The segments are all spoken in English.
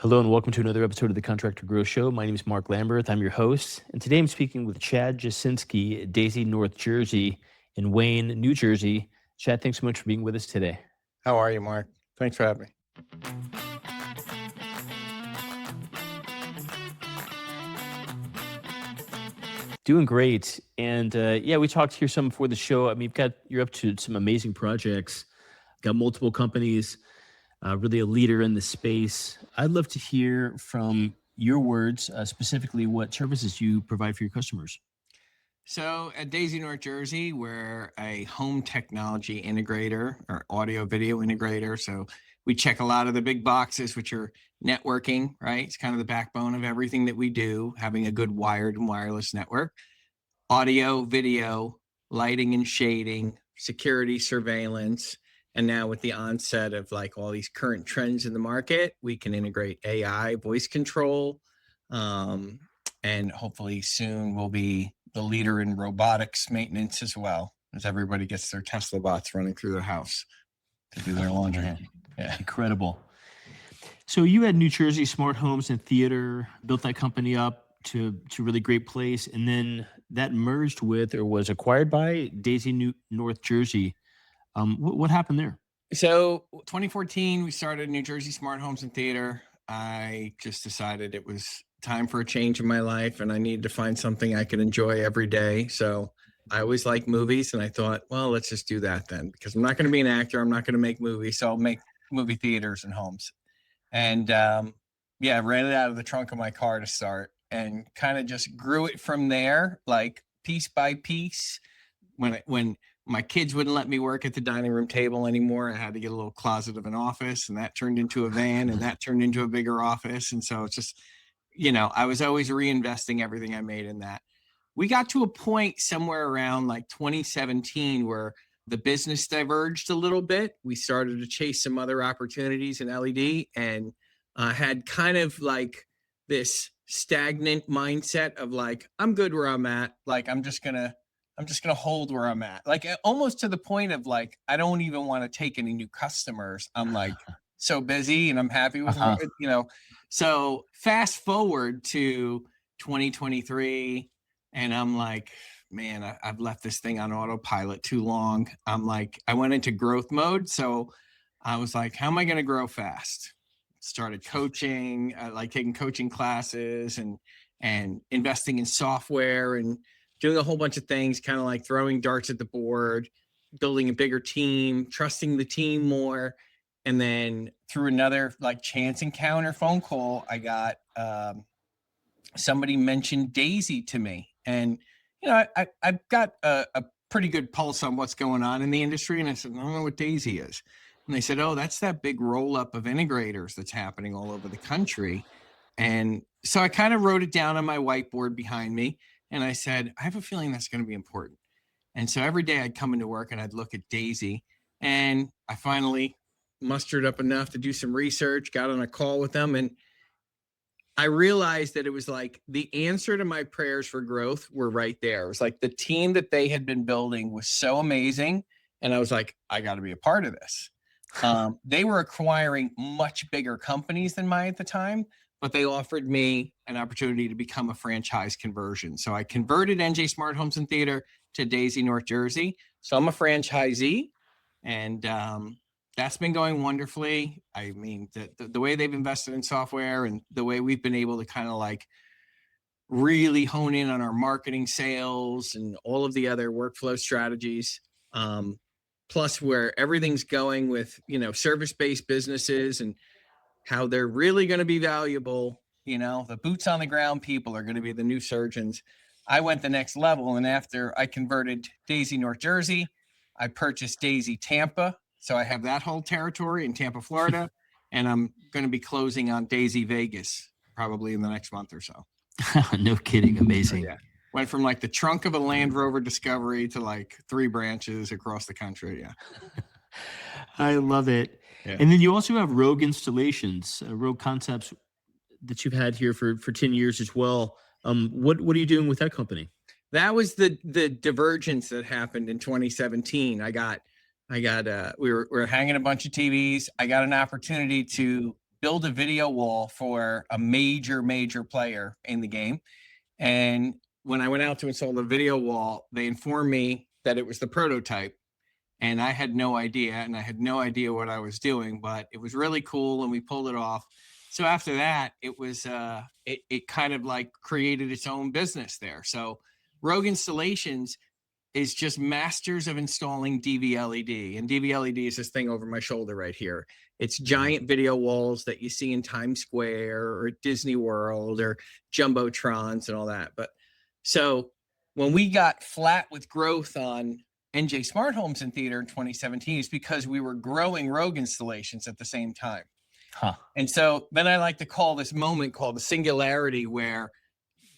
Hello and welcome to another episode of the Contractor Grow Show. My name is Mark Lamberth. I'm your host. And today I'm speaking with Chad Jasinski, Daisy, North Jersey, in Wayne, New Jersey. Chad, thanks so much for being with us today. How are you, Mark? Thanks for having me. Doing great. And we talked here some before the show. I mean, you're up to some amazing projects, got multiple companies, really a leader in the space. I'd love to hear from your words, specifically what services you provide for your customers. So at Daisy, North Jersey, we're a home technology integrator or audio video integrator. So we check a lot of the big boxes, which are networking, right? It's kind of the backbone of everything that we do, having a good wired and wireless network, audio, video, lighting and shading, security, surveillance. And now with the onset of like all these current trends in the market, we can integrate AI, voice control, and hopefully soon we'll be the leader in robotics maintenance as well, as everybody gets their Tesla bots running through their house to do their laundry. Yeah. Incredible. So you had New Jersey Smart Homes and Theater, built that company up to really great place. And then that merged with or was acquired by Daisy North Jersey. What happened there? So 2014, we started New Jersey Smart Homes and Theater. I just decided it was time for a change in my life and I needed to find something I could enjoy every day. So I always liked movies and I thought, well, let's just do that then, because I'm not going to be an actor. I'm not going to make movies. So I'll make movie theaters and homes. And I ran it out of the trunk of my car to start and kind of just grew it from there, like piece by piece. When my kids wouldn't let me work at the dining room table anymore, I had to get a little closet of an office, and that turned into a van, and that turned into a bigger office. And so it's just, I was always reinvesting everything I made in that. We got to a point somewhere around like 2017 where the business diverged a little bit. We started to chase some other opportunities in LED and had kind of like this stagnant mindset of like, I'm good where I'm at. Like, I'm just gonna hold where I'm at. Like almost to the point of like, I don't even want to take any new customers. I'm like so busy and I'm happy with, So fast forward to 2023 and I'm like, man, I've left this thing on autopilot too long. I'm like, I went into growth mode. So I was like, how am I going to grow fast? Started coaching, like taking coaching classes and investing in software and doing a whole bunch of things, kind of like throwing darts at the board, building a bigger team, trusting the team more. And then through another like chance encounter phone call, I got somebody mentioned Daisy to me. And, I've got a pretty good pulse on what's going on in the industry. And I said, I don't know what Daisy is. And they said, oh, that's that big roll up of integrators that's happening all over the country. And so I kind of wrote it down on my whiteboard behind me. And I said, I have a feeling that's going to be important. And so every day I'd come into work and I'd look at Daisy. And I finally mustered up enough to do some research, got on a call with them. And I realized that it was like the answer to my prayers for growth were right there. It was like the team that they had been building was so amazing. And I was like, I got to be a part of this. They were acquiring much bigger companies than mine at the time, but they offered me an opportunity to become a franchise conversion. So I converted NJ Smart Homes and Theater to Daisy, North Jersey. So I'm a franchisee, and that's been going wonderfully. I mean, the way they've invested in software and the way we've been able to kind of like really hone in on our marketing, sales, and all of the other workflow strategies. Plus where everything's going with, service-based businesses and how they're really going to be valuable. The boots on the ground people are going to be the new surgeons. I went the next level. And after I converted Daisy, North Jersey, I purchased Daisy Tampa. So I have that whole territory in Tampa, Florida, and I'm going to be closing on Daisy Vegas probably in the next month or so. No kidding. Amazing. So, yeah. Went from like the trunk of a Land Rover Discovery to like 3 branches across the country. Yeah. I love it. Yeah. And then you also have Rogue Installations, Rogue Concepts that you've had here for 10 years as well. What are you doing with that company? That was the divergence that happened in 2017. we were hanging a bunch of TVs. I got an opportunity to build a video wall for a major player in the game. And when I went out to install the video wall, they informed me that it was the prototype. And I had no idea, and I had no idea what I was doing, but it was really cool, and we pulled it off. So after that, it was it kind of like created its own business there. So Rogue Installations is just masters of installing DVLED, and DVLED is this thing over my shoulder right here. It's giant video walls that you see in Times Square or Disney World or jumbotrons and all that. But so when we got flat with growth on NJ Smart Homes and Theater in 2017, it's because we were growing Rogue Installations at the same time. Huh. And so then I like to call this moment called the singularity, where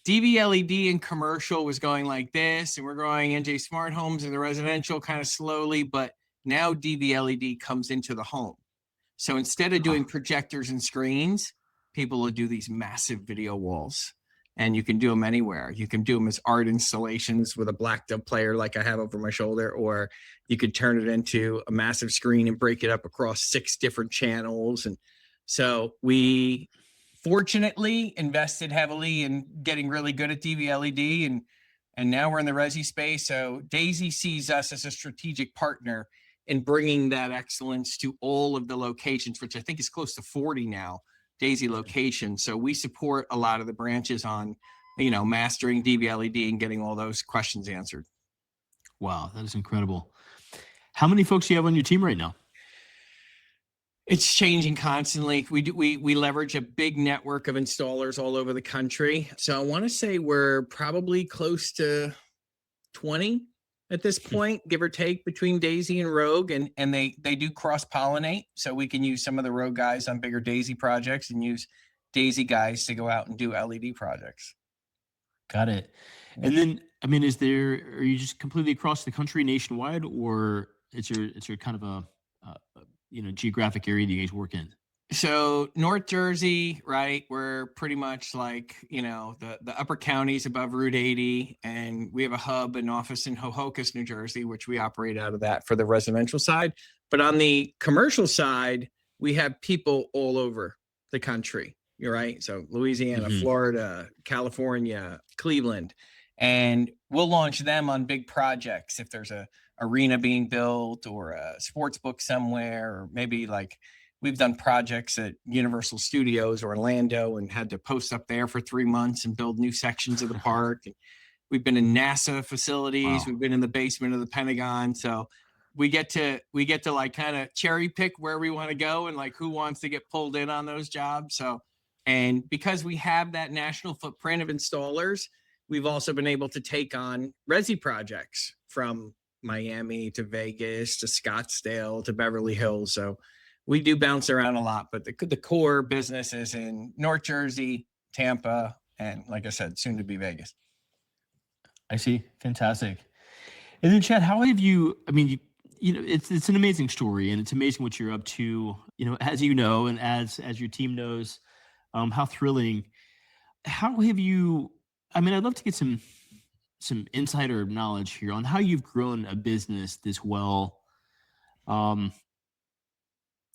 DVLED and commercial was going like this, and we're growing NJ Smart Homes and the residential kind of slowly, but now DVLED comes into the home. So instead of doing projectors and screens, people will do these massive video walls. And you can do them anywhere. You can do them as art installations with a black dove player like I have over my shoulder, or you could turn it into a massive screen and break it up across 6 different channels. And so we fortunately invested heavily in getting really good at DVLED, and now we're in the resi space. So Daisy sees us as a strategic partner in bringing that excellence to all of the locations, which I think is close to 40 now. Daisy location. So we support a lot of the branches on, mastering DVLED and getting all those questions answered. Wow, that is incredible. How many folks do you have on your team right now? It's changing constantly. We leverage a big network of installers all over the country. So I want to say we're probably close to 20 at this point, give or take, between Daisy and Rogue, and they do cross-pollinate. So we can use some of the Rogue guys on bigger Daisy projects and use Daisy guys to go out and do LED projects. Got it. And then, are you just completely across the country, nationwide, or it's your kind of a geographic area that you guys work in? So North Jersey, right? We're pretty much like, the upper counties above Route 80. And we have a hub and office in Hohokus, New Jersey, which we operate out of that for the residential side. But on the commercial side, we have people all over the country. You're right. So Louisiana, Florida, California, Cleveland, and we'll launch them on big projects. If there's a arena being built or a sports book somewhere, or maybe like, we've done projects at Universal Studios or Orlando and had to post up there for 3 months and build new sections of the park. And we've been in NASA facilities. Wow. We've been in the basement of the Pentagon. So we get to like kind of cherry pick where we want to go and like who wants to get pulled in on those jobs. So, and because we have that national footprint of installers, we've also been able to take on resi projects from Miami to Vegas to Scottsdale to Beverly Hills. So we do bounce around a lot, but the core business is in North Jersey, Tampa, and like I said, soon to be Vegas. I see. Fantastic. And then Chad, how have you, it's an amazing story, and it's amazing what you're up to, as you know, and as your team knows, how thrilling. How have you, I'd love to get some insider knowledge here on how you've grown a business this well.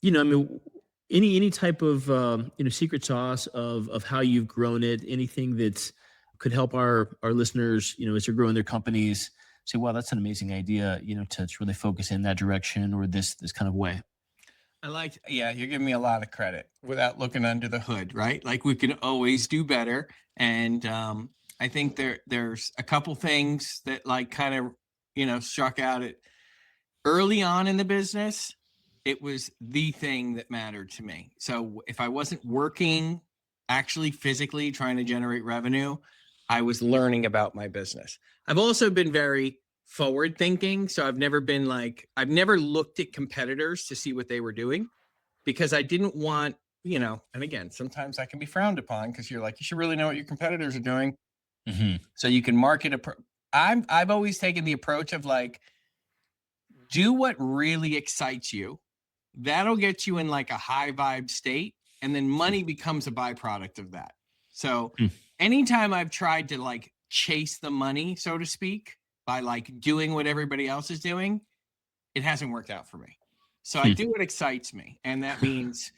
Any type of secret sauce of how you've grown it, anything that could help our listeners, as they're growing their companies, say, wow, that's an amazing idea, to really focus in that direction or this kind of way. You're giving me a lot of credit without looking under the hood, right? Like, we can always do better. And I think there's a couple things that like kind of, struck out at early on in the business. It was the thing that mattered to me. So if I wasn't working, actually physically trying to generate revenue, I was learning about my business. I've also been very forward thinking. So I've never looked at competitors to see what they were doing, because I didn't want, and again, sometimes that can be frowned upon because you're like, you should really know what your competitors are doing. So you can market I've always taken the approach of like, do what really excites you. That'll get you in like a high vibe state, and then money becomes a byproduct of that. So anytime I've tried to like chase the money, so to speak, by like doing what everybody else is doing, it hasn't worked out for me. So I do what excites me. And that means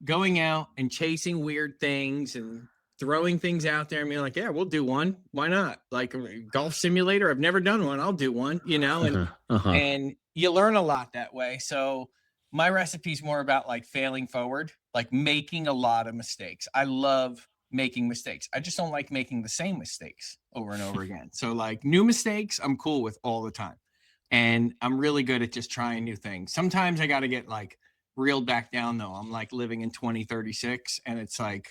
going out and chasing weird things and throwing things out there and being like, yeah, we'll do one. Why not? Like a golf simulator. I've never done one. I'll do one, and you learn a lot that way. So my recipe is more about like failing forward, like making a lot of mistakes. I love making mistakes. I just don't like making the same mistakes over and over again. So like new mistakes, I'm cool with all the time. And I'm really good at just trying new things. Sometimes I got to get like reeled back down though. I'm like living in 2036 and it's like,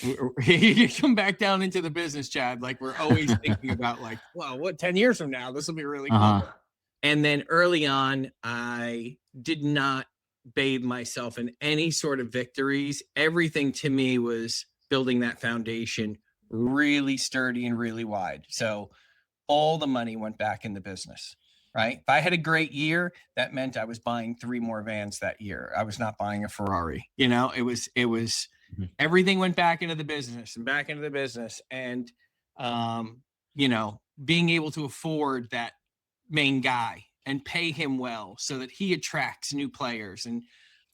you come back down into the business, Chad. Like we're always thinking about like, well, what 10 years from now, this will be really cool. And then early on, I did not bathe myself in any sort of victories. Everything to me was building that foundation really sturdy and really wide. So all the money went back in the business, right? If I had a great year, that meant I was buying 3 more vans that year. I was not buying a Ferrari. It was everything went back into the business and back into the business. And, being able to afford that main guy and pay him well so that he attracts new players. And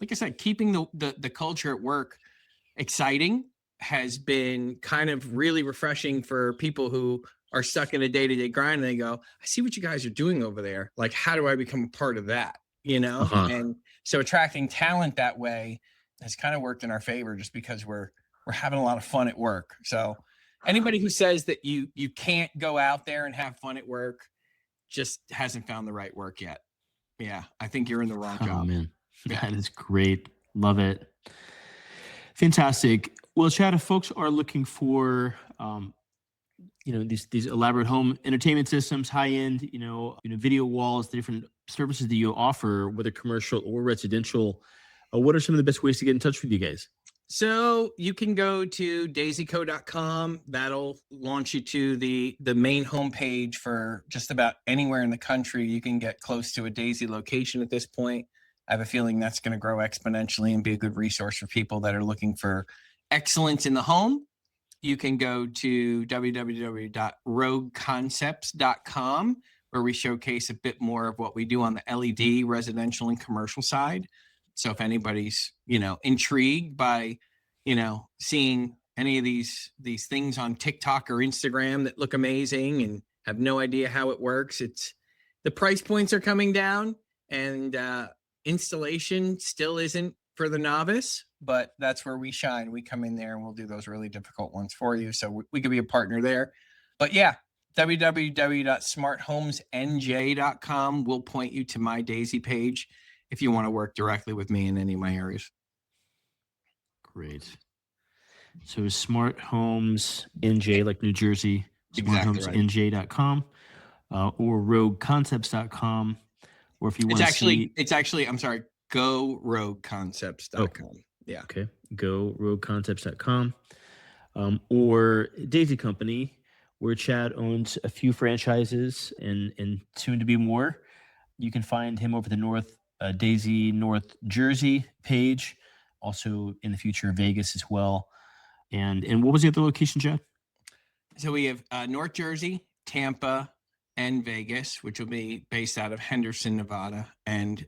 like I said, keeping the culture at work exciting has been kind of really refreshing for people who are stuck in a day-to-day grind. And they go, I see what you guys are doing over there. Like, how do I become a part of that? And so attracting talent that way has kind of worked in our favor just because we're having a lot of fun at work. So anybody who says that you can't go out there and have fun at work just hasn't found the right work yet. Yeah, I think you're in the wrong job. Man, that is great. Love it. Fantastic. Well, Chad, if folks are looking for, these elaborate home entertainment systems, high-end, video walls, the different services that you offer, whether commercial or residential, what are some of the best ways to get in touch with you guys? So you can go to daisyco.com. That'll launch you to the main homepage for just about anywhere in the country. You can get close to a Daisy location at this point. I have a feeling that's going to grow exponentially and be a good resource for people that are looking for excellence in the home. You can go to www.rogueconcepts.com, where we showcase a bit more of what we do on the LED residential and commercial side. So if anybody's, intrigued by, seeing any of these things on TikTok or Instagram that look amazing and have no idea how it works, the price points are coming down and installation still isn't for the novice, but that's where we shine. We come in there and we'll do those really difficult ones for you. So we could be a partner there. But yeah, www.smarthomesnj.com will point you to my Daisy page if you want to work directly with me in any of my areas. Great. So Smart Homes NJ, like New Jersey, smarthomesnj.com, or rogueconcepts.com, or if you want it's actually, I'm sorry, GoRogueConcepts.com. Yeah. Okay. GoRogueConcepts.com, or Daisy Company, where Chad owns a few franchises and soon to be more. You can find him over the Daisy North Jersey page, also in the future Vegas as well. And what was the other location, Chad? So we have North Jersey, Tampa, and Vegas, which will be based out of Henderson, Nevada. And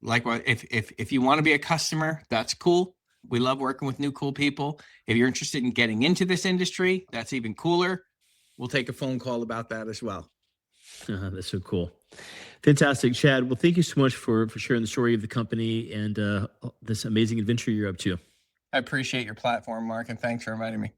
likewise, if you want to be a customer, that's cool. We love working with new cool people. If you're interested in getting into this industry, that's even cooler. We'll take a phone call about that as well. That's so cool. Fantastic, Chad. Well, thank you so much for sharing the story of the company and this amazing adventure you're up to. I appreciate your platform, Mark, and thanks for inviting me.